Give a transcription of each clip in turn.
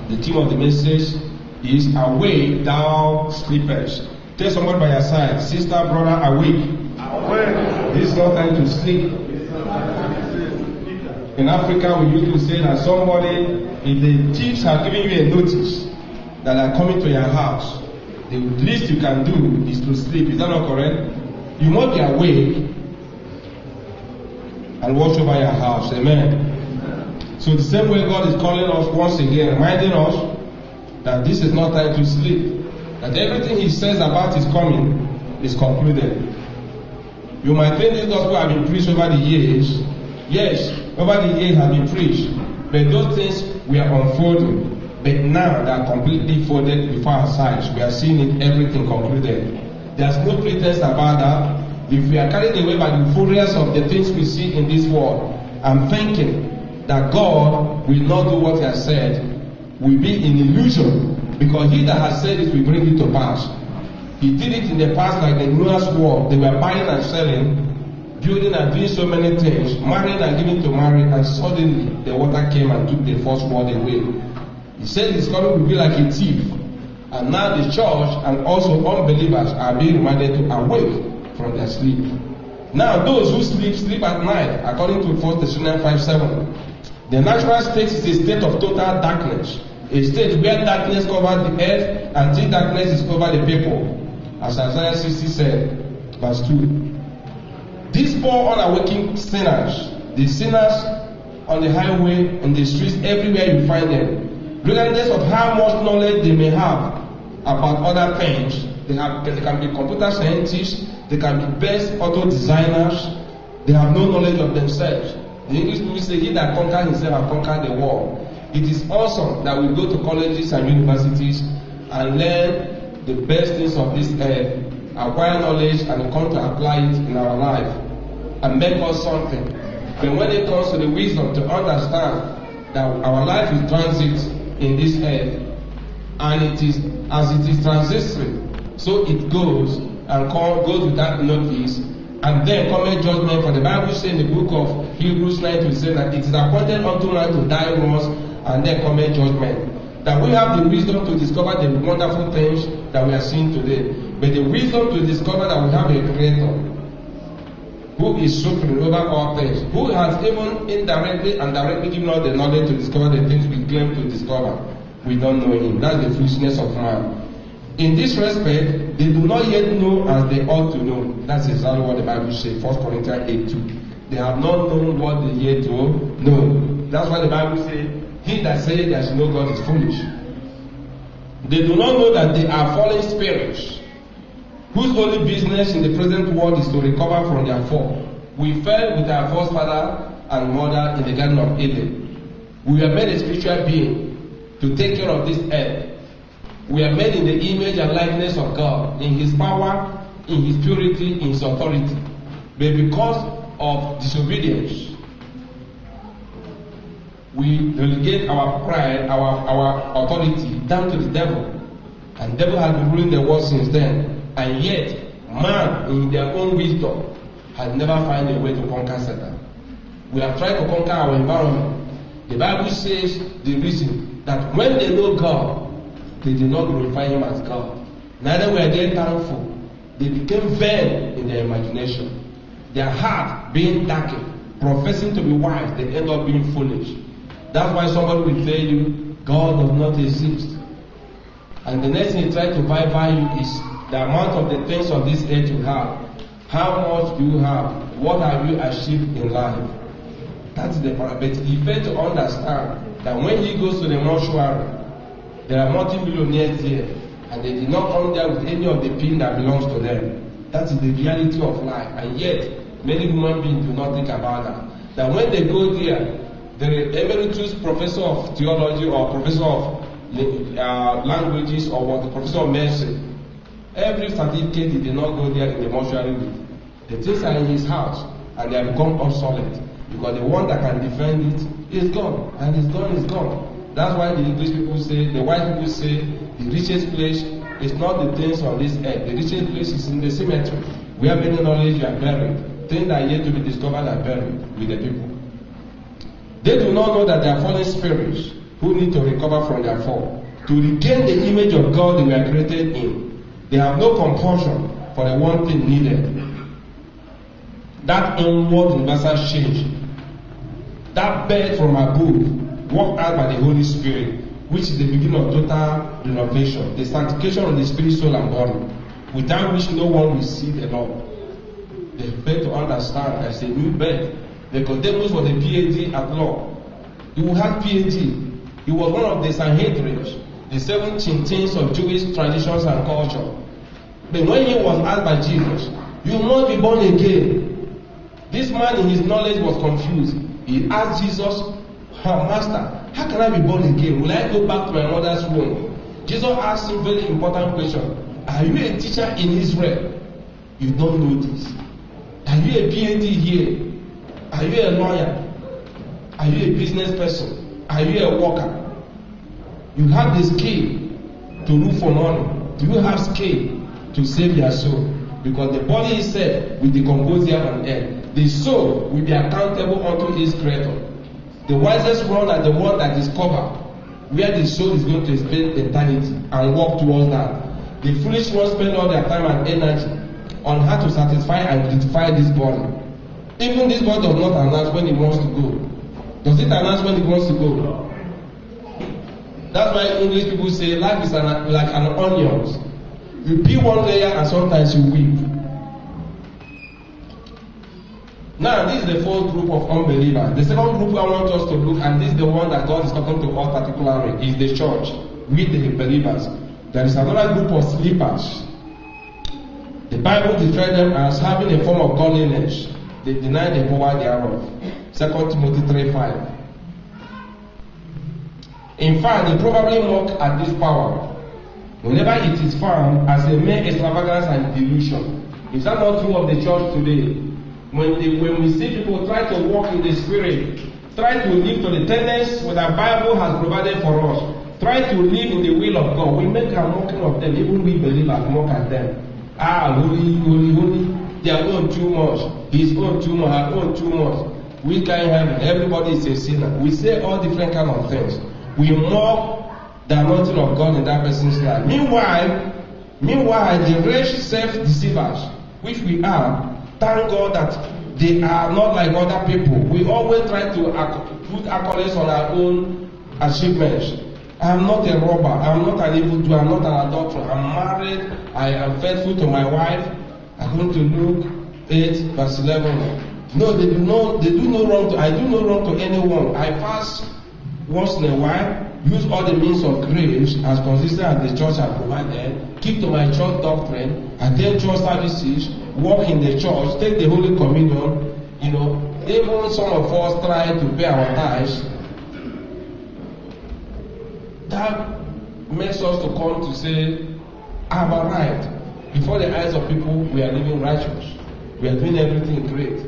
The theme of the message is Awake, Thou Sleepers. Tell somebody by your side, sister, brother, awake. Awake. This is not time to sleep. In Africa, we used to say that somebody, if the thieves are giving you a notice that are coming to your house, the least you can do is to sleep. Is that not correct? You must be awake and watch over your house. Amen. So the same way God is calling us once again, reminding us that this is not time to sleep. That everything He says about His coming is concluded. You might think this gospel has been preached over the years. Yes, over the years have been preached. But those things were unfolding. But now they are completely folded before our eyes. We are seeing it, everything concluded. There's no pretense about that. If we are carried away by the euphoria of the things we see in this world, I'm thinking that God will not do what He has said, will be in illusion, because He that has said it will bring it to pass. He did it in the past like the Noah's world. They were buying and selling, building and doing so many things, marrying and giving to marry, and suddenly the water came and took the first world away. He said His coming will be like a thief. And now the church and also unbelievers are being reminded to awake from their sleep. Now those who sleep at night, according to 1 Thessalonians 5:7. The natural state is a state of total darkness. A state where darkness covers the earth and thick darkness is over the people. As Isaiah 60 said, verse 2. These poor unawakened sinners, the sinners on the highway, in the streets, everywhere you find them, regardless of how much knowledge they may have about other things, they can be computer scientists, they can be best auto designers, they have no knowledge of themselves. The English people say, he that conquers himself has conquered the world. It is awesome that we go to colleges and universities and learn the best things of this earth, acquire knowledge, and come to apply it in our life and make us something. But when it comes to the wisdom to understand that our life is transit in this earth, and it is as it is transitory, so it goes and goes without notice, and then cometh judgment. For the Bible says in the book of Hebrews 9 say that it is appointed unto man to die once, and then cometh judgment. That we have the wisdom to discover the wonderful things that we are seeing today, but the wisdom to discover that we have a Creator who is supreme over all things, who has even indirectly and directly given us the knowledge to discover the things we claim to discover. We don't know Him. That's the foolishness of man. In this respect, they do not yet know as they ought to know. That's exactly what the Bible says, 1 Corinthians 8:2. They have not known what they yet to know. That's why the Bible says, he that says there is no God is foolish. They do not know that they are fallen spirits, whose only business in the present world is to recover from their fall. We fell with our first father and mother in the Garden of Eden. We were made a spiritual being to take care of this earth. We are made in the image and likeness of God, in His power, in His purity, in His authority. But because of disobedience, we relegate our pride, our authority down to the devil. And the devil has been ruling the world since then. And yet, man, in their own wisdom, has never found a way to conquer Satan. We have tried to conquer our environment. The Bible says the reason that when they know God, they did not glorify Him as God. Neither were they thankful. They became vain in their imagination. Their heart being darkened, professing to be wise, they end up being foolish. That's why somebody will tell you, God does not exist. And the next thing He tries to buy you is the amount of the things of this earth you have. How much do you have? What have you achieved in life? That's the part. But He failed to understand that when He goes to the mortuary, there are multi-millionaires there, and they did not come there with any of the pin that belongs to them. That is the reality of life. And yet, many human beings do not think about that. That when they go there, the emeritus professor of theology or professor of languages or what, professor of medicine, every certificate he did not go there in the mortuary with. The things are in his house, and they have become obsolete because the one that can defend it is gone, and it's gone is gone. That's why the English people say, the white people say, the richest place is not the things on this earth. The richest place is in the cemetery, where many knowledge are buried. Things that are yet to be discovered are buried with the people. They do not know that they are fallen spirits, who need to recover from their fall, to regain the image of God they were created in. They have no compulsion for the one thing needed. That inward universal change, that birth from above, worked out by the Holy Spirit, which is the beginning of total renovation, the sanctification of the spirit, soul, and body, without which no one will see the Lord. They fail to understand as a new birth. Nicodemus was a PhD at law. He had PhD. He was one of the Sanhedrin, the 7 chieftains of Jewish traditions and culture. But when he was asked by Jesus, "You must be born again," this man in his knowledge was confused. He asked Jesus, "Master, how can I be born again? Will I go back to my mother's womb?" Jesus asked him a very important question. Are you a teacher in Israel? You don't know this. Are you a PhD here? Are you a lawyer? Are you a business person? Are you a worker? You have the skill to look for money. Do you have skill to save your soul? Because the body itself will decompose here on earth. The soul will be accountable unto its creator. The wisest one are the one that discover where the soul is going to spend eternity and walk towards that. The foolish ones spend all their time and energy on how to satisfy and gratify this body. Even this body does not announce when it wants to go. Does it announce when it wants to go? That's why English people say life is like an onion. You peel one layer and sometimes you weep. Now, this is the fourth group of unbelievers. The second group I want us to look, and this is the one that God is talking to us particularly, is the church with the believers. There is another group of sleepers. The Bible describes them as having a form of godliness. They deny the power thereof. 2 Timothy 3:5. In fact, they probably mock at this power whenever it is found as a mere extravagance and delusion. Is that not true of the church today? When we see people try to walk in the Spirit, try to live to the tenets that the Bible has provided for us, try to live in the will of God, we make a mocking of them. Even we believers mock at them. Holy, holy, holy. They are doing too much. He's doing too much. I'm doing too much. We can't have it. Everybody is a sinner. We say all different kind of things. We mock the anointing of God in that person's life. Meanwhile, the wretched self-deceivers, which we are, thank God that they are not like other people. We always try to put accolades on our own achievements. I am not a robber. I am not an evildoer. I am not an adulterer. I am married. I am faithful to my wife. According to Luke 8, verse 11. No, they do no wrong to. I do no wrong to anyone. I fast once in a while. Use all the means of grace as consistent as the church has provided. Keep to my church doctrine. Attend church services. Walk in the church. Take the Holy Communion. Even some of us try to pay our tithes. That makes us to come to say, I'm arrived. Before the eyes of people, we are living righteous. We are doing everything great.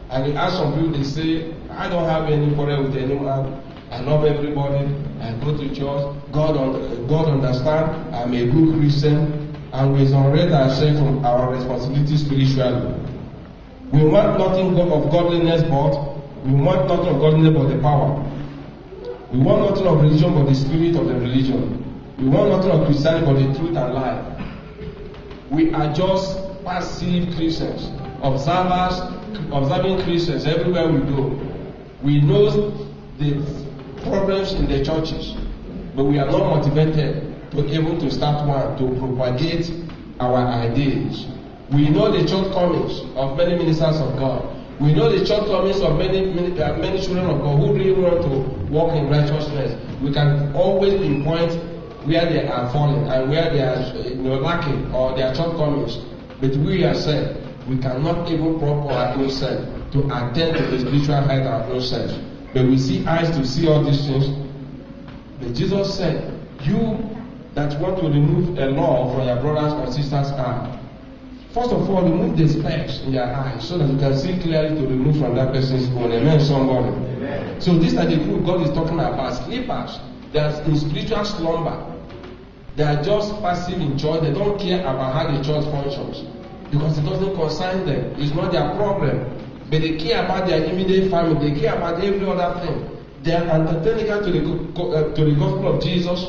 And you ask some people, they say, I don't have any quarrel with anyone. I love everybody. I go to church. God understands. I'm a good Christian. And we exonerate ourselves from our responsibility spiritually. We want nothing of godliness but the power. We want nothing of religion but the spirit of the religion. We want nothing of Christianity but the truth and life. We are just passive Christians, observing Christians everywhere we go. We know the problems in the churches, but we are not motivated to be able to start one to propagate our ideas. We know the shortcomings of many ministers of God. We know the shortcomings of many children of God who really want to walk in righteousness. We can always pinpoint where they are falling and where they are lacking or their shortcomings. But we ourselves, we cannot even prepare our own self to attend to the spiritual height of our own self. But we see eyes to see all these things. But Jesus said, you that want to remove a law from your brothers or sisters' eye, first of all, remove the specks in your eyes so that you can see clearly to remove from that person's own. Amen, somebody. Amen. So these are the group God is talking about. Sleepers. They are in spiritual slumber. They are just passive in church. They don't care about how the church functions because it doesn't concern them. It's not their problem. But they care about their immediate family. They care about every other thing. They are antithetical to the gospel of Jesus.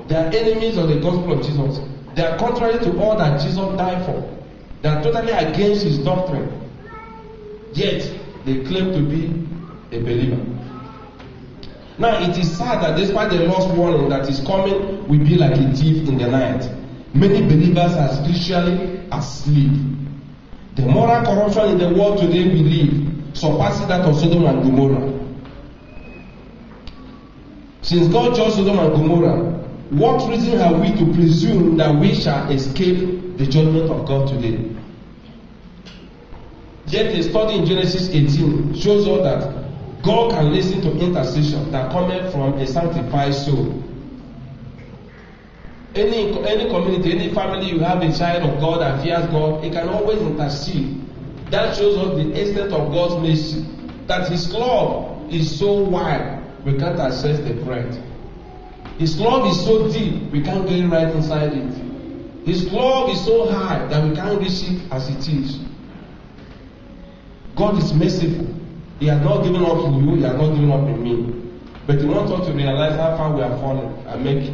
They are enemies of the gospel of Jesus. They are contrary to all that Jesus died for. They are totally against his doctrine. Yet, they claim to be a believer. Now, it is sad that despite the Lord's warning that is coming will be like a thief in the night, many believers are spiritually asleep. The moral corruption in the world today we live surpasses that of Sodom and Gomorrah. Since God judged Sodom and Gomorrah, what reason have we to presume that we shall escape the judgment of God today? Yet a study in Genesis 18 shows us that God can listen to intercession that cometh from a sanctified soul. Any community, any family, you have a child of God that fears God, it can always intercede. That shows us the extent of God's mercy. That his love is so wide, we can't access the breadth. His love is so deep, we can't get right inside it. His love is so high that we can't reach it as it is. God is merciful. He has not given up in you, he has not given up in me. But he wants us to realize how far we have fallen and make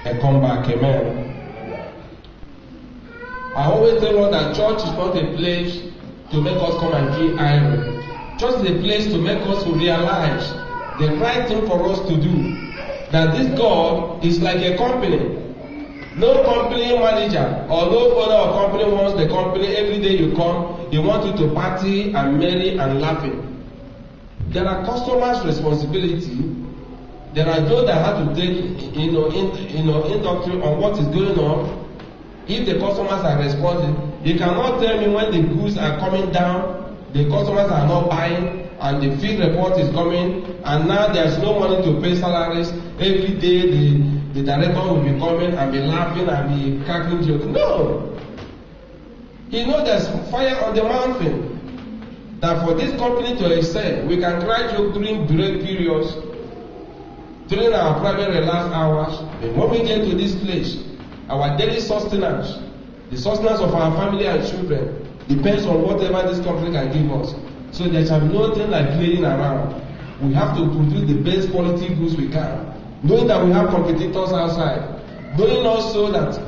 a comeback. Amen. I always tell us that church is not a place to make us come and feel irony. Church is a place to make us realize the right thing for us to do. That this God is like a company. No company manager or no owner of company wants the company every day you come, he wants you to party and merry and laughing. There are customers' responsibility. There are those that have to take indoctrination on what is going on. If the customers are responding, you cannot tell me when the goods are coming down, the customers are not buying, and the field report is coming, and now there's no money to pay salaries. Every day the director will be coming and be laughing and be cracking jokes. No! He knows there's fire on the mountain. That for this company to excel, we can crack joke during break periods, during our private relaxed hours. And when we get to this place, our daily sustenance, the sustenance of our family and children, depends on whatever this company can give us. So there shall be nothing like playing around. We have to produce the best quality goods we can. Knowing that we have competitors outside. Knowing also that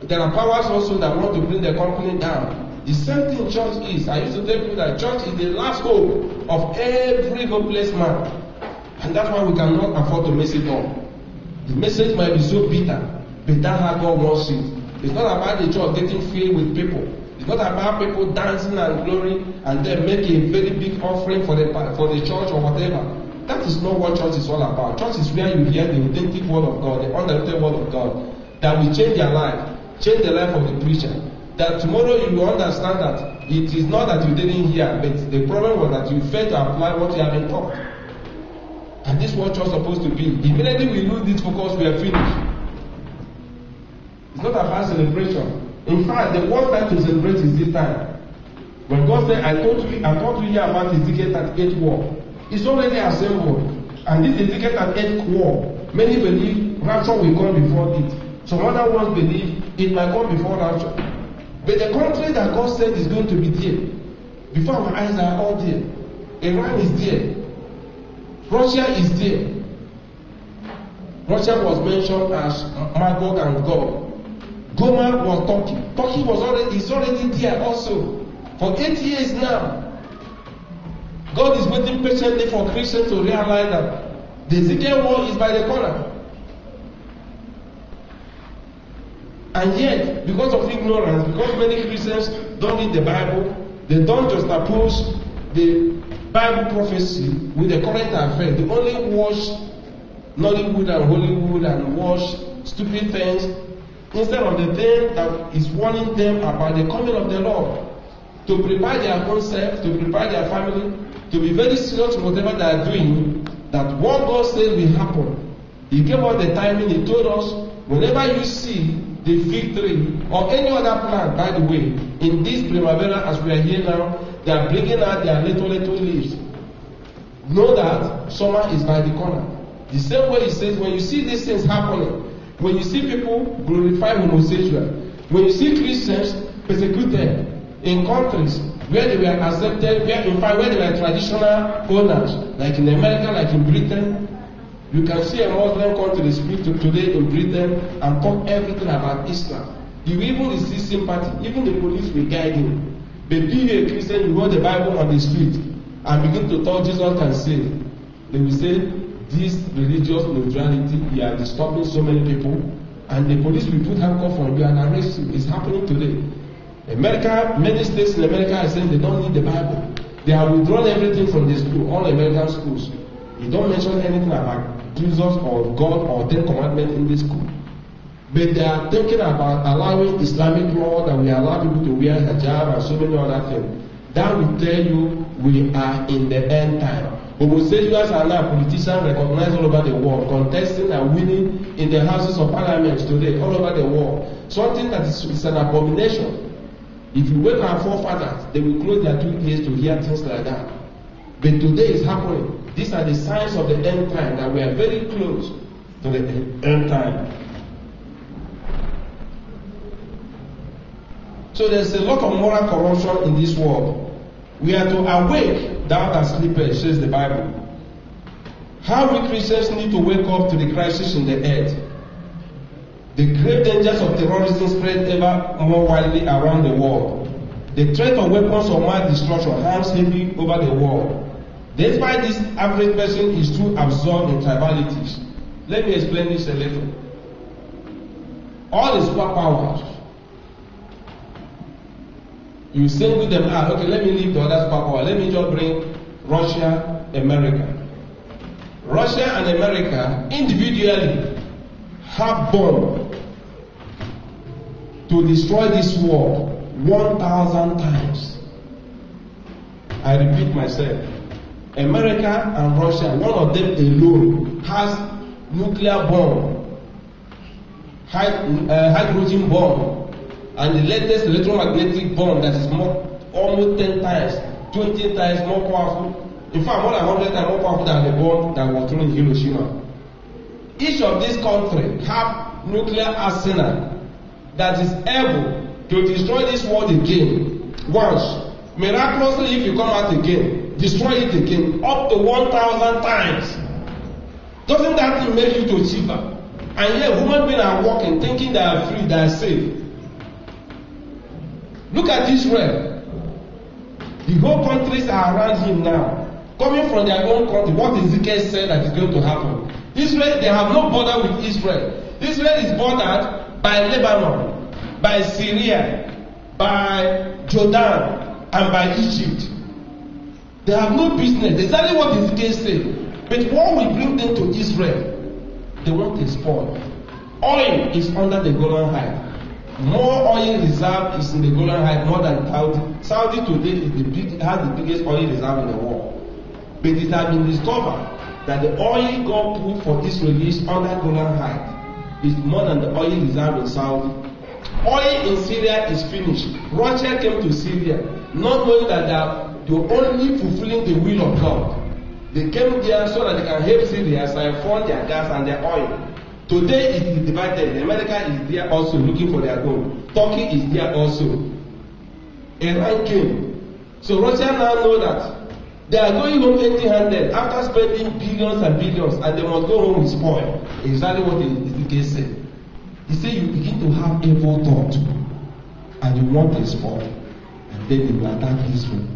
there are powers also that want to bring the company down. The same thing church is. I used to tell people that church is the last hope of every hopeless man. And that's why we cannot afford to mess it up. The message might be so bitter, but that's how God wants it. It's not about the church getting filled with people. It's not about people dancing and glory and then make a very big offering for the church or whatever. That is not what church is all about. Church is where you hear the authentic word of God, the undiluted word of God, that will change your life, change the life of the preacher. That tomorrow you will understand that it is not that you didn't hear, but the problem was that you failed to apply what you have been taught. And this is what church is supposed to be. Immediately we lose this focus, we are finished. It's not about celebration. In fact, the worst time to celebrate is this time. When God said, I told you here about Ezekiel 38 war. It's already assembled. And this Ezekiel 38 war, many believe rapture will come before it. Some other ones believe it might come before rapture. But the country that God said is going to be there, before our eyes are all there. Iran is there. Russia is there. Russia was mentioned as Magog and Gog. Gomer was Turkey. Turkey is already there also. For 8 years now. God is waiting patiently for Christians to realize that the Ezekiel war is by the corner. And yet, because of ignorance, because many Christians don't read the Bible, they don't just oppose the Bible prophecy with the current affair. They only watch Nollywood and Hollywood and watch stupid things instead of the thing that is warning them about the coming of the Lord. To prepare their own self, to prepare their family, to be very serious in whatever they are doing, that what God says will happen. He gave us the timing, He told us, whenever you see the fig tree or any other plant, by the way, in this primavera as we are here now, they are bringing out their little leaves. Know that summer is by the corner. The same way He says, when you see these things happening, when you see people glorify homosexual, when you see Christians persecuted in countries where they were accepted, where in fact where they were traditional owners, like in America, like in Britain. You can see a Muslim come to the street today in Britain and talk everything about Islam. You even receive sympathy. Even the police will guide him. But be a Christian, you hold the Bible on the street and begin to talk Jesus can save. They will say, this religious neutrality, you are disturbing so many people, and the police will put handcuffs on you and arrest you. It's happening today. America, many states in America are saying they don't need the Bible. They have withdrawn everything from the school, all American schools. You don't mention anything about Jesus or God or 10 commandments in this school. But they are thinking about allowing Islamic law, that we allow people to wear hijab and so many other things. That will tell you we are in the end time. Homosexuals are now politicians recognized all over the world, contesting and winning in the houses of parliament today, all over the world. Something that is an abomination. If you wake our forefathers, they will close their 2 ears to hear things like that. But today it's happening. These are the signs of the end time, that we are very close to the end time. So there's a lot of moral corruption in this world. We are to awake, thou that sleepest, says the Bible. How we Christians need to wake up to the crisis in the earth. The grave dangers of terrorism spread ever more widely around the world. The threat of weapons of mass destruction hangs heavy over the world. Despite this, average person is too absorbed in tribalities. Let me explain this a little. All the superpowers, you single them out. Okay, let me leave the other superpower. Let me just bring Russia, America. Russia and America individually have bombed to destroy this world 1,000 times. I repeat myself. America and Russia, one of them alone has nuclear bomb, hydrogen bomb, and the latest electromagnetic bomb that is almost 10 times, 20 times more powerful. In fact, more than 100 times more powerful than the bomb that was thrown in Hiroshima. Each of these countries have nuclear arsenal that is able to destroy this world again once. Miraculously, if you come out again, destroy it again up to 1,000 times. Doesn't that make you to cheaper? And yet human beings are walking thinking they are free, they are safe. Look at Israel. The whole countries are around him now, coming from their own country. What Ezekiel said that is going to happen. Israel, they have no border with Israel. Israel is bordered by Lebanon, by Syria, by Jordan, and by Egypt. They have no business. Exactly what Ezekiel said. But what will bring them to Israel? They want a spoil. Oil is under the Golan Heights. More oil reserve is in the Golan Heights more than Saudi. Saudi today has the biggest oil reserve in the world. But it has been discovered that the oil God put for Israelis under Golan Heights is more than the oil reserve in Saudi. Oil in Syria is finished. Russia came to Syria not knowing that they were only fulfilling the will of God. They came there so that they can help Syria siphon their gas and their oil. Today it is divided. America is there also looking for their own. Turkey is there also. Iran came. So Russia now know that they are going home empty-handed after spending billions and billions, and they must go home with spoil. Exactly what Ezekiel said. He said you begin to have evil thought, and you want a spoil, and then you will attack Israel.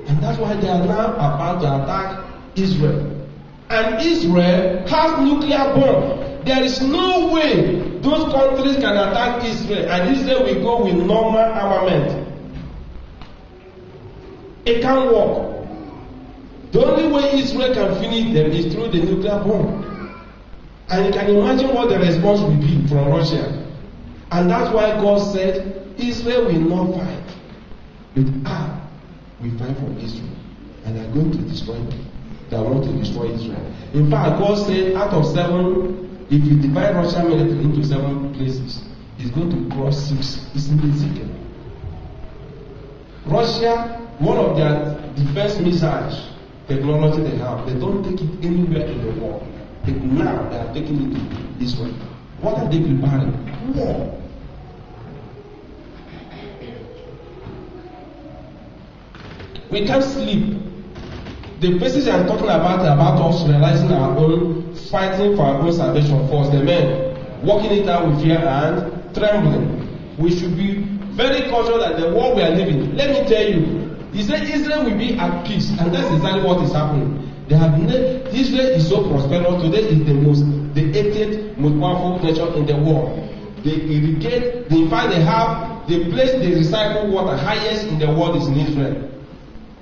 And that's why they are now about to attack Israel. And Israel has nuclear bomb. There is no way those countries can attack Israel, and Israel will go with normal armament. It can't work. The only way Israel can finish them is through the nuclear bomb. And you can imagine what the response will be from Russia. And that's why God said, Israel will not fight, but I will fight for Israel. And they are going to destroy them. They want to destroy Israel. In fact, God said, out of 7, if you divide Russian military into 7 places, it's going to cross 6. It's in Ezekiel. Russia, one of their defense missiles technology they have, they don't take it anywhere in the world. But now they are taking it to Israel. What are they preparing? War. We can't sleep. The passage I'm talking about us realizing our own, fighting for our own salvation first. The men working it out with fear and trembling. We should be very cautious that the world we are living. Let me tell you, he said Israel will be at peace, and that's exactly what is happening. Israel is so prosperous today. Is the 80th most powerful nation in the world. They irrigate. In fact, the place they recycle water highest in the world is in Israel.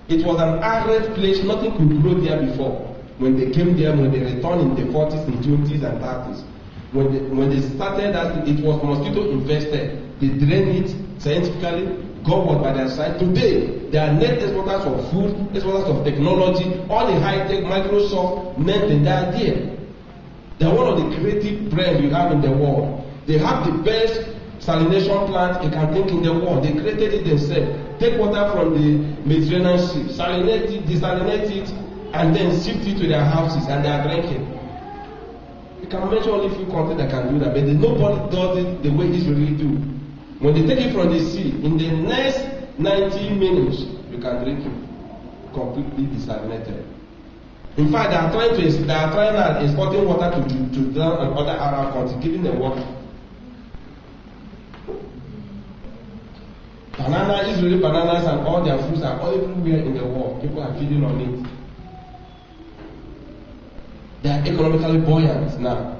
It was an arid place. Nothing could grow there before. When they came there, when they returned in the 40s and 20s and 30s, when they started that, it was mosquito infested. They drained it scientifically. God was by their side. Today, they are net exporters of food, exporters of technology, all the high-tech, Microsoft, Net, and they are there. They are one of the creative brands you have in the world. They have the best salination plant you can think in the world. They created it themselves. Take water from the Mediterranean Sea, salinate it, desalinate it, and then shift it to their houses, and they are drinking. You can mention only a few countries that can do that, but nobody does it the way Israel do. When they take it from the sea, in the next 90 minutes, you can drink it completely desalinated. In fact, they are trying now exporting water to Sudan and other Arab countries, giving them water. Israeli bananas and all their fruits are all everywhere in the world. People are feeding on it. They are economically buoyant now.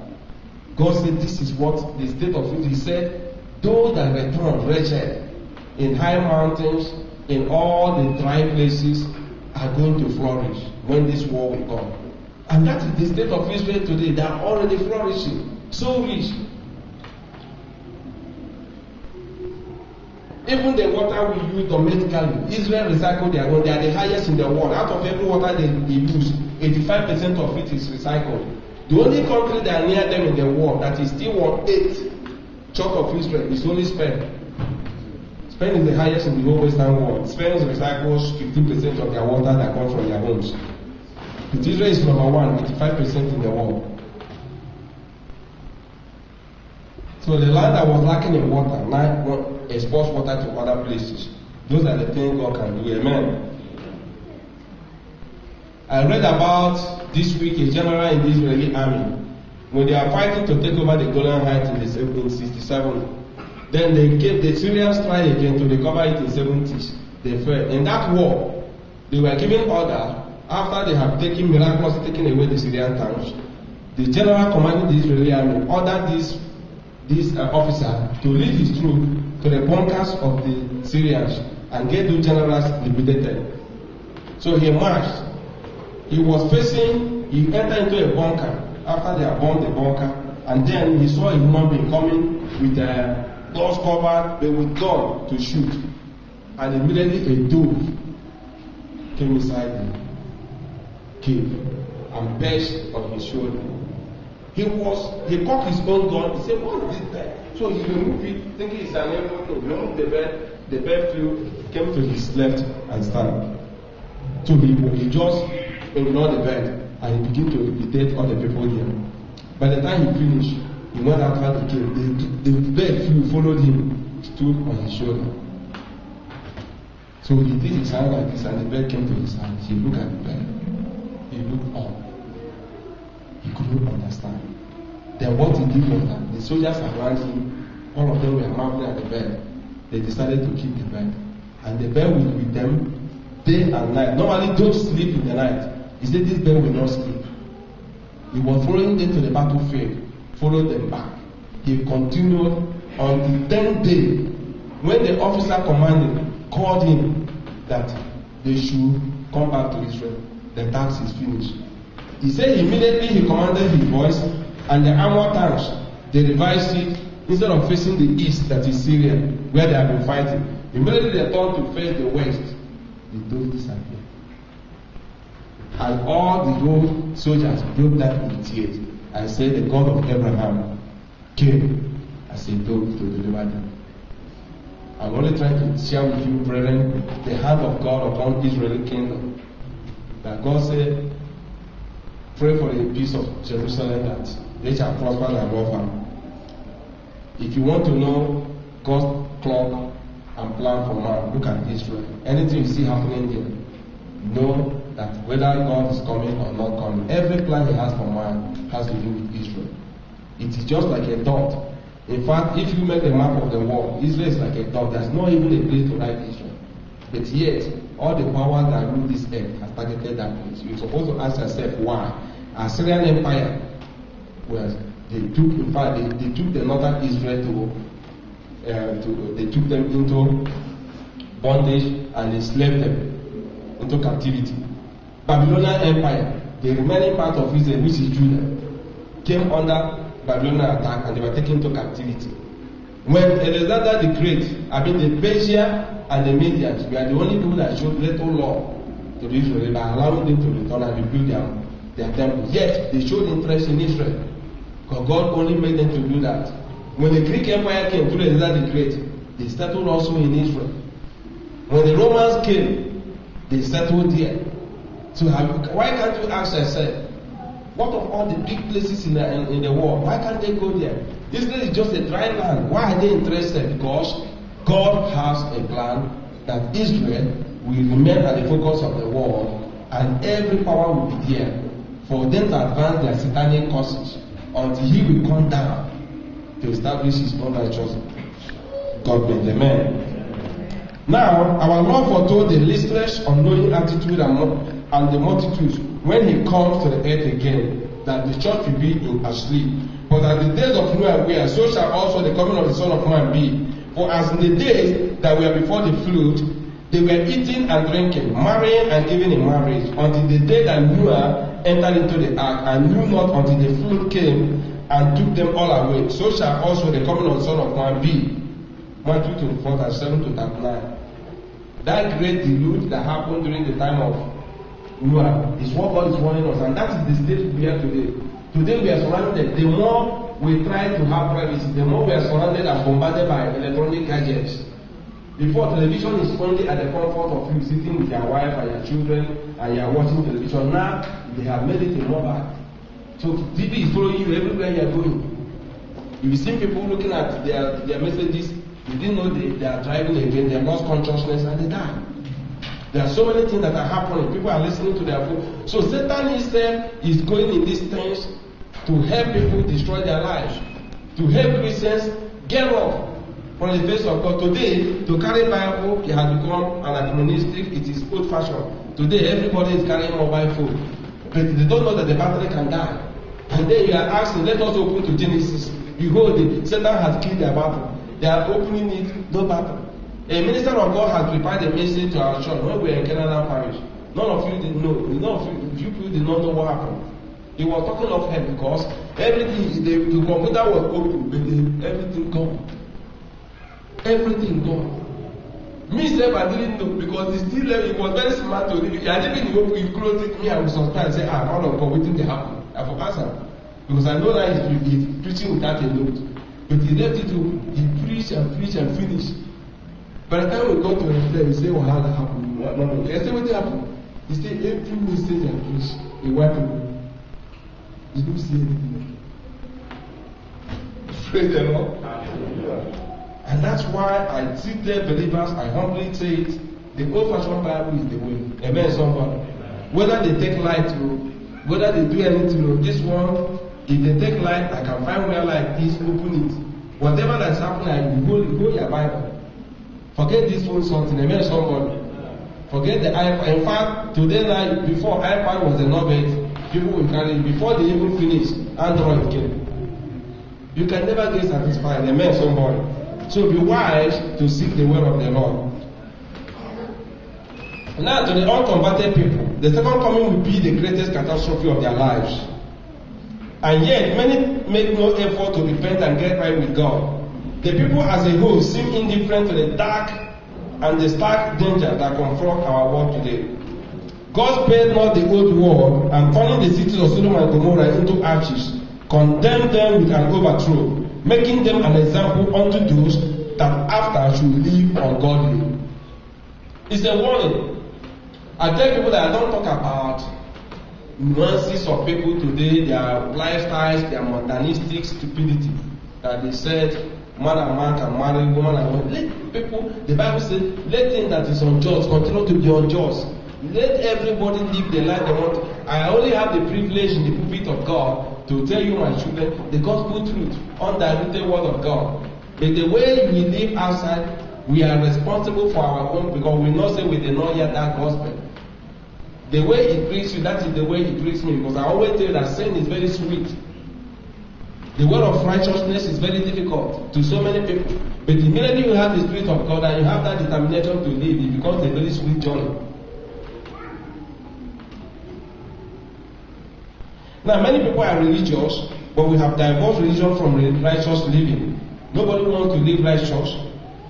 God said this is what the state of it. He said, those that return wretched in high mountains, in all the dry places, are going to flourish when this war will come. And that is the state of Israel today. They are already flourishing, so rich. Even the water we use domestically, Israel recycle their own. They are the highest in the world. Out of every water they use, 85% of it is recycled. The only country that are near them in the world that is still 1/8 chunk of Israel is only Spain. Spain is the highest in the whole Western world. Spain recycles 15% of their water that comes from their homes. But Israel is number 1, 85% in the world. So the land that was lacking in water now exports water to other places. Those are the things God can do. Amen. I read about this week a general in the Israeli army. When they are fighting to take over the Golan Heights in 1967, then the Syrians tried again to recover it in the 70s. They failed. In that war, they were given order after they have miraculously taken away the Syrian towns. The general commanding the Israeli army ordered this officer to lead his troop to the bunkers of the Syrians and get those generals liquidated. So he marched. He entered into a bunker after they had bombed the bunker, and then he saw a human being coming with doors covered, but with gun to shoot. And immediately a dove came inside the cave and perched on his shoulder. He cocked his own gun. He said, "What is this there?" So he removed it, thinking it's an arrow. He removed the bed. The bed came to his left and stand. So he just ignored the bed and he began to imitate all the people there. By the time he finished, he went outside the cave. The bed followed him, stood on his shoulder. So he did his hand like this, and the bed came to his hand. He looked at the bed. He looked up. He couldn't understand. Then what he did was that the soldiers around him, all of them were marveling at the bed. They decided to keep the bed. And the bed was with them day and night. Normally, don't sleep in the night. He said this bed will not sleep. He was following them to the battlefield, followed them back. He continued on the 10th day when the officer commanding called him that they should come back to Israel. The task is finished. He said immediately he commanded his voice, and the armor tanks, they revised it. Instead of facing the east, that is Syria, where they have been fighting, immediately they turned to face the west. The dove disappeared. And all the old soldiers broke down in tears and said, "The God of Abraham came as a dove to deliver them." I'm only trying to share with you, brethren, the hand of God upon Israeli kingdom. That God said, "Pray for the peace of Jerusalem, that they shall prosper and love her." If you want to know God's clock and plan for man, look at Israel. Anything you see happening there, know that whether God is coming or not coming, every plan He has for man has to do with Israel. It is just like a dot. In fact, if you make a map of the world, Israel is like a dot. There's not even a place to write Israel. But yet, all the powers that rule this earth have targeted that place. You're supposed to ask yourself why. Assyrian Empire, well, they took the northern Israel they took them into bondage and enslaved them into captivity. Babylonian Empire, the remaining part of Israel, which is Judah, came under Babylonian attack and they were taken into captivity. When Alexander the Great, the Persia and the Medians were the only people that showed little love to the Israelites by allowing them to return and rebuild their temple. Yet they showed interest in Israel because God only made them to do that. When the Greek Empire came through Alexander the Great, they settled also in Israel. When the Romans came, they settled there. So why can't you ask yourself, what of all the big places in the world? Why can't they go there? Israel is just a dry land. Why are they interested? Because God has a plan that Israel will remain at the focus of the world, and every power will be there for them to advance their satanic causes until He will come down to establish His own righteous government. Amen. Now, our Lord foretold the listless, unknowing attitude and the multitudes when He comes to the earth again, that the church will be asleep. But as the days of Noah were, so shall also the coming of the Son of Man be. For as in the days that were before the flood, they were eating and drinking, marrying and giving in marriage, until the day that Noah entered into the ark, and knew not until the flood came and took them all away. So shall also the coming of the Son of Man be. Matthew 24, 37 to 39. That great deluge that happened during the time of Noah is what God is warning us, and that is the state we are today. Today we are surrounded. The more we try to have privacy, the more we are surrounded and bombarded by electronic gadgets. Before, television is only at the comfort of you sitting with your wife and your children and you are watching television. Now they have made it a mobile. So TV is following you everywhere you are going. You've seen people looking at their messages. You didn't know they are driving again. They have lost consciousness and they die. There are so many things that are happening. People are listening to their phone. So Satan himself is going in these things to help people destroy their lives, to help Christians get off from the face of God. Today, to carry Bible, it has become anachronistic. It is old-fashioned. Today, everybody is carrying mobile phone, but they don't know that the battery can die. And then you are asking, let us open to Genesis. Behold, Satan has killed their battery. They are opening it, no battery. A minister of God has prepared a message to our church when we were in Canada Parish. None of you did know. None of you people did not know what happened. He was talking of hell because everything, the computer was open, but everything gone. Everything gone. Me self, I didn't know because he was very smart to read it. I didn't even he closed it. Me, I was surprised and say, all of God, what did happen? I forgot him. Because I know that he's preaching without a note. But he left it to, he preached and finished. By the time we got to reflect, we say, what happened? No. I say, what happened? He said, every message I preached, he wiped away. You don't see anything. Praise the Lord. And that's why I sit there, believers, I humbly say it, the old-fashioned Bible is the way. Amen, somebody. Whether they take light to, whether they do anything to this one, if they take light, I can find where light is, open it. Whatever that's happening, you hold your Bible. Forget this phone something. Amen, somebody. Forget the iPad. In fact, today night, before iPad was a novel, people will carry it. Before they even finish, Android came. You can never get satisfied. Amen, somebody. So be wise to seek the word of the Lord. Now, to the unconverted people, the second coming will be the greatest catastrophe of their lives. And yet, many make no effort to repent and get right with God. The people as a whole seem indifferent to the dark and the stark danger that confront our world today. God spared not the old world, and turning the cities of Sodom and Gomorrah into ashes, condemned them with an overthrow, making them an example unto those that after should live ungodly. It's a warning. I tell people that I don't talk about nuances of people today, their lifestyles, their modernistic stupidity, that they said man and man can marry, woman and woman. Let people, the Bible says, let things that is unjust continue to be unjust. Let everybody live the life they want. I only have the privilege in the pulpit of God to tell you, my children, the gospel truth, undiluted word of God. But the way we live outside, we are responsible for our own, because we not say we did not hear that gospel. The way it treats you, that is the way it treats me. Because I always tell you that sin is very sweet. The word of righteousness is very difficult to so many people. But immediately you have the Spirit of God and you have that determination to live, it becomes a very sweet journey. Now, many people are religious, but we have divorced religion from righteous living. Nobody wants to live righteous.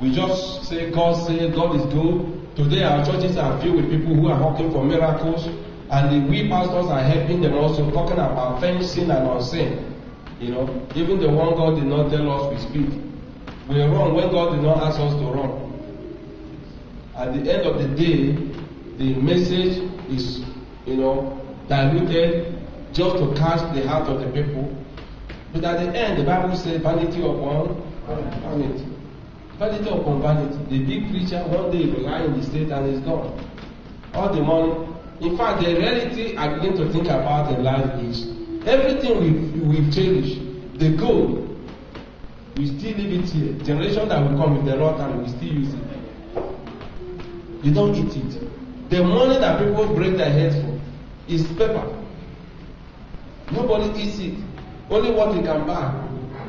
We just say God is good. Today our churches are filled with people who are working for miracles, and we pastors are helping them also, talking about sin and unseen. You know, even the one God did not tell us we speak. We are wrong when God did not ask us to run. At the end of the day, the message is, diluted just to catch the heart of the people. But at the end, the Bible says vanity upon vanity. Vanity upon vanity. The big preacher, one day will lie in the state and is gone. All the money. In fact, the reality I begin to think about in life is everything we've cherished, the gold, we still leave it here. Generation that will come with the Lord and we still use it. You don't eat it. The money that people break their heads for is paper. Nobody eats it. Only what we can buy.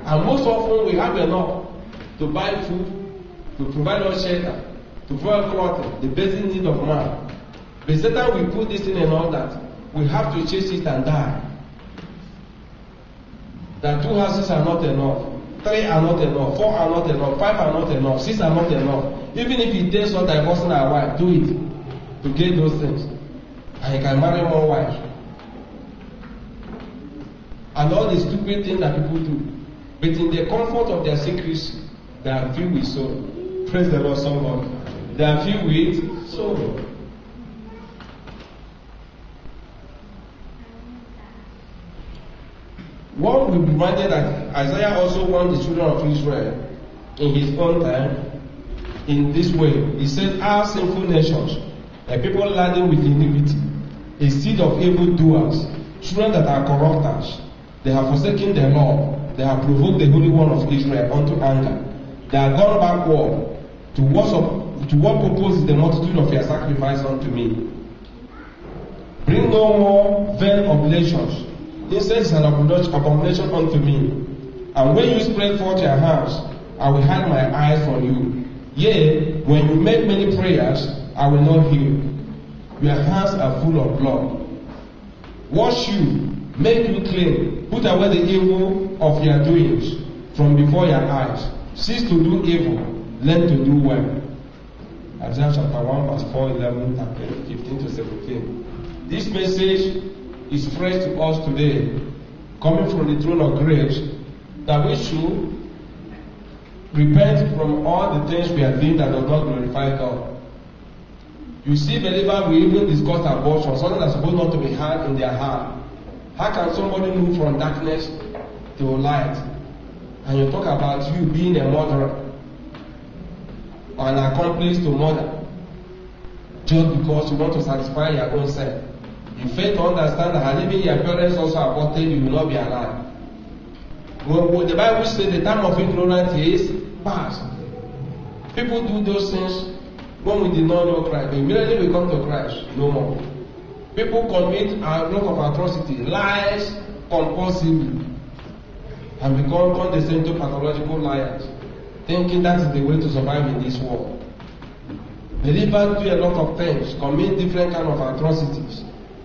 And most often we have enough to buy food, to provide us shelter, to provide clothing, the basic need of man. But Satan will put this in and all that. We have to chase it and die. That 2 houses are not enough, 3 are not enough, 4 are not enough, 5 are not enough, 6 are not enough. Even if it takes us divorcing our wife, do it to get those things. And you can marry more wives. And all the stupid things that people do. But in the comfort of their secrecy, they are filled with sorrow. Praise the Lord, somebody. They are filled with sorrow. One will be reminded that Isaiah also warned the children of Israel in his own time in this way. He said, our sinful nations, a people laden with iniquity, a seed of evildoers, children that are corrupters. They have forsaken the law. They have provoked the Holy One of Israel unto anger. They are gone backward. To what purpose is the multitude of your sacrifice unto me? Bring no more vain oblations. Incense is an abomination unto me. And when you spread forth your hands, I will hide my eyes from you. Yea, when you make many prayers, I will not hear. Your hands are full of blood. Wash you, make you clean, put away the evil of your doings from before your eyes. Cease to do evil, learn to do well. Isaiah chapter 1, verse 4, 11, 15 to 17. This message is fresh to us today, coming from the throne of grace, that we should repent from all the things we are doing that does not glorify God. You see, believers will even discuss abortion, something that's supposed not to be had in their heart. How can somebody move from darkness to light? And you talk about you being a murderer or an accomplice to murder, just because you want to satisfy your own self. You fail to understand that even your parents also aborted, you will not be alive. Well, the Bible says the time of ignorance is past. People do those things when we did not know Christ. But immediately we come to Christ, no more. People commit a lot of atrocity, lies compulsively, and become condescending to pathological liars, thinking that is the way to survive in this world. Believers do a lot of things, commit different kind of atrocities,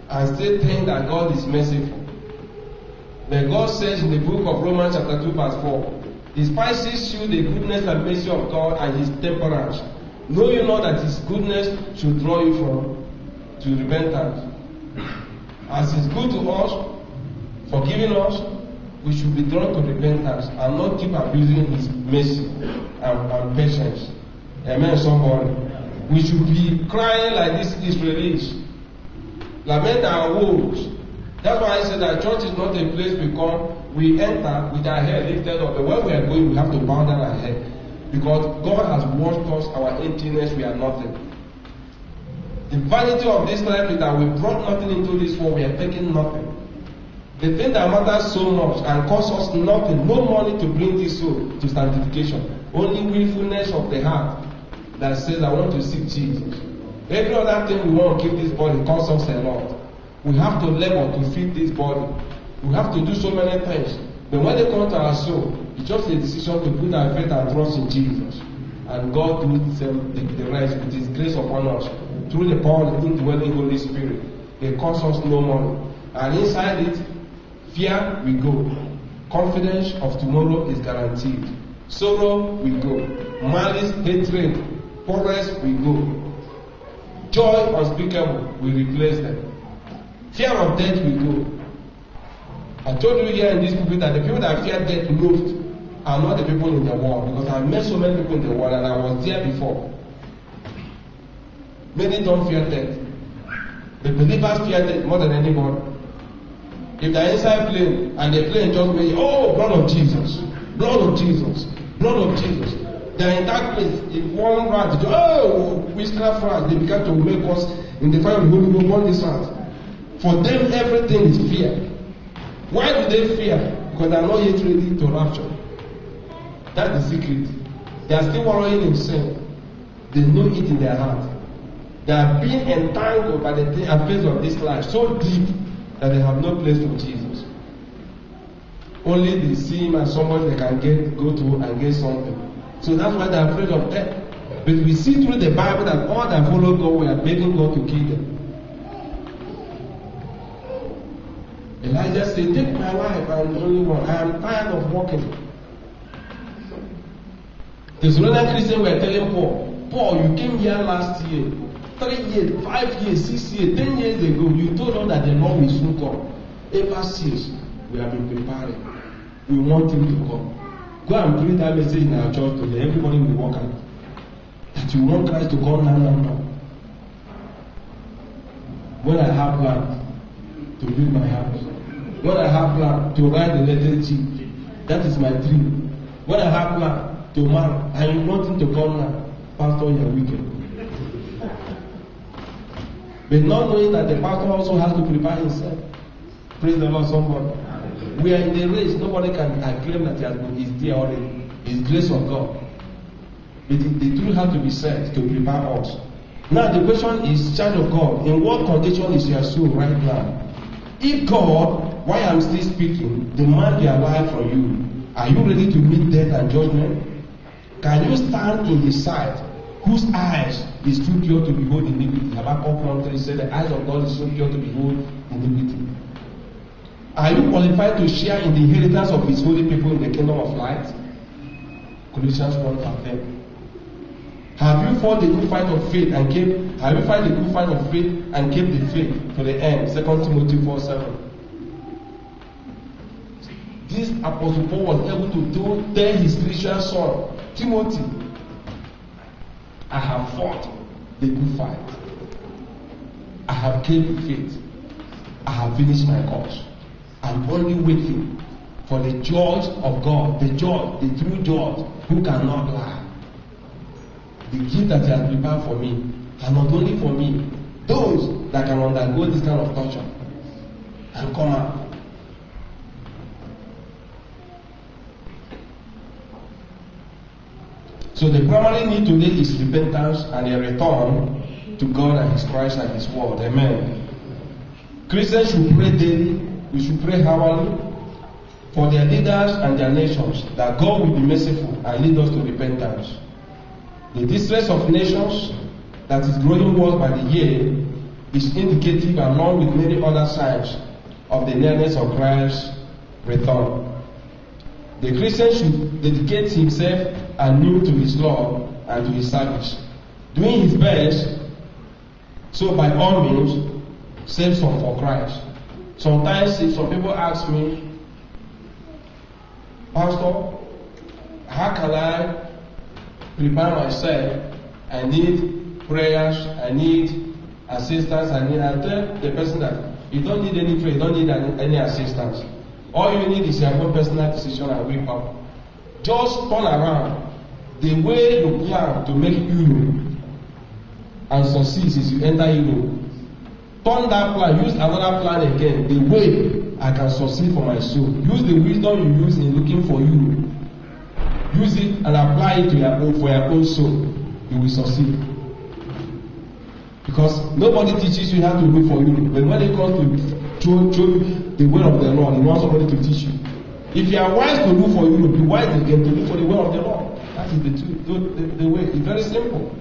and still think that God is merciful. But God says in the book of Romans chapter 2 verse 4, despises you the goodness and mercy of God and his temperance. Know you not that his goodness should draw you to repentance. As is good to us, forgiving us, we should be drawn to repentance and not keep abusing his mercy and patience. Amen, somebody. We should be crying like these Israelis. Lament our woes. That's why I said that church is not a place we enter with our head lifted up. But when we are going, we have to bow down our head. Because God has washed us, our emptiness, we are nothing. The vanity of this life is that we brought nothing into this world, we are taking nothing. The thing that matters so much and costs us nothing, no money to bring this soul to sanctification, only willfulness of the heart that says, I want to seek Jesus. Every other thing we want to keep this body costs us a lot. We have to labor to feed this body. We have to do so many things. But when they come to our soul, it's just a decision to put our faith and trust in Jesus. And God does the rest with His grace upon us. Through the power of the indwelling Holy Spirit. It costs us no money. And inside it, fear will go. Confidence of tomorrow is guaranteed. Sorrow will go. Malice, hatred, quarrels will go. Joy unspeakable will replace them. Fear of death will go. I told you here in this pulpit that the people that fear death most are not the people in the world, because I've met so many people in the world and I was there before. Many don't fear death. The believers fear death more than anybody. If they're inside plane and the plane just may, oh, blood of Jesus, blood of Jesus, blood of Jesus. They're in that place. If one rat, oh, witchcraft rat, they began to make us in the fire of the Holy Ghost burn this rat. For them, everything is fear. Why do they fear? Because they are not yet ready to rapture. That's the secret. They are still wallowing in sin. They know it in their heart. They are being entangled by the affairs of this life so deep that they have no place for Jesus. Only they see him as somebody they can go to and get something. So that's why they are afraid of death. But we see through the Bible that all that follow God were begging God to kill them. Elijah said, take my life, I am the only one. I am tired of walking. The Thessalonian Christians were telling Paul, you came here last year, 3 years, 5 years, 6 years, 10 years ago. You told us that the Lord will soon come. Ever since, we have been preparing. We want him to come. Go and preach that message in our church today. Everybody will walk out. That you want Christ to come now. When I have plans to build my house, when I have plan to ride the latest jeep, that is my dream. When I have plan to marry, and you want him to come now, Pastor, you are wicked. But not knowing that the pastor also has to prepare himself. Praise the Lord, somebody. We are in the race. Nobody can claim that he is there already. It's grace of God. But the truth has to be said to prepare us. Now the question is, child of God, in what condition is your soul right now? If God, while I'm still speaking, demand your life from you, are you ready to meet death and judgment? Can you stand in His sight, whose eyes is too pure to behold iniquity? Habakkuk 1:3 said, the eyes of God is so pure to behold iniquity. Are you qualified to share in the inheritance of His holy people in the kingdom of light? Colossians 1:10. Have you fought the good fight of faith and kept? Have you fought the good fight of faith and kept the faith to the end? 2 Timothy 4:7. This Apostle Paul was able to tell his spiritual son, Timothy, I have fought the good fight. I have kept the faith. I have finished my course. I'm only waiting for the judge of God, the judge, the true judge, who cannot lie. The gift that He has prepared for me, and not only for me, those that can undergo this kind of torture and come out. So the primary need today is repentance and a return to God and His Christ and His word. Amen. Christians should pray daily. We should pray hourly for their leaders and their nations, that God will be merciful and lead us to repentance. The distress of nations that is growing worse by the year is indicative, along with many other signs, of the nearness of Christ's return. The Christian should dedicate himself anew to his Lord and to His service, doing his best, so by all means, save some for Christ. Sometimes if some people ask me, Pastor, how can I prepare myself? I need prayers, I need assistance, I tell the person that you don't need any prayer, you don't need any assistance. All you need is your own personal decision and willpower. Just turn around. The way you plan to make euro and succeed is you enter Europe. Turn that plan, use another plan again. The way I can succeed for my soul. Use the wisdom you use in looking for Europe. Use it and apply it to your own, for your own soul. You will succeed. Because nobody teaches you how to look for Europe. But when it comes to show the way of the Lord, you want somebody to teach you. If you are wise to look for Europe, be wise again to look for the way of the Lord. That is the way. It's very simple.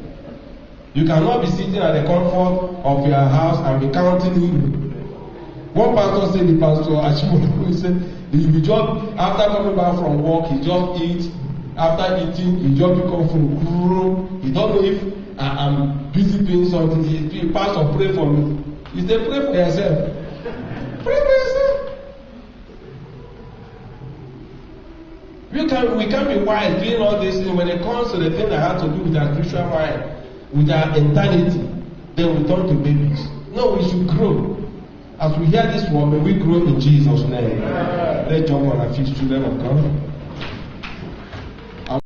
You cannot be sitting at the comfort of your house and be counting Europe. One pastor said, the pastor Ashimo, he said, he just, after coming back from work, he just eats. After eating, he just become full. He don't know if I'm busy doing something. He pastor pray for me. He said, pray for yourself. Pray for yourself. We can't be wise doing all these things when it comes to the thing that has to do with our spiritual mind, with our eternity. Then we turn to babies. No, we should grow. As we hear this word, may we grow in Jesus' name. Let's jump on our feet, children of God.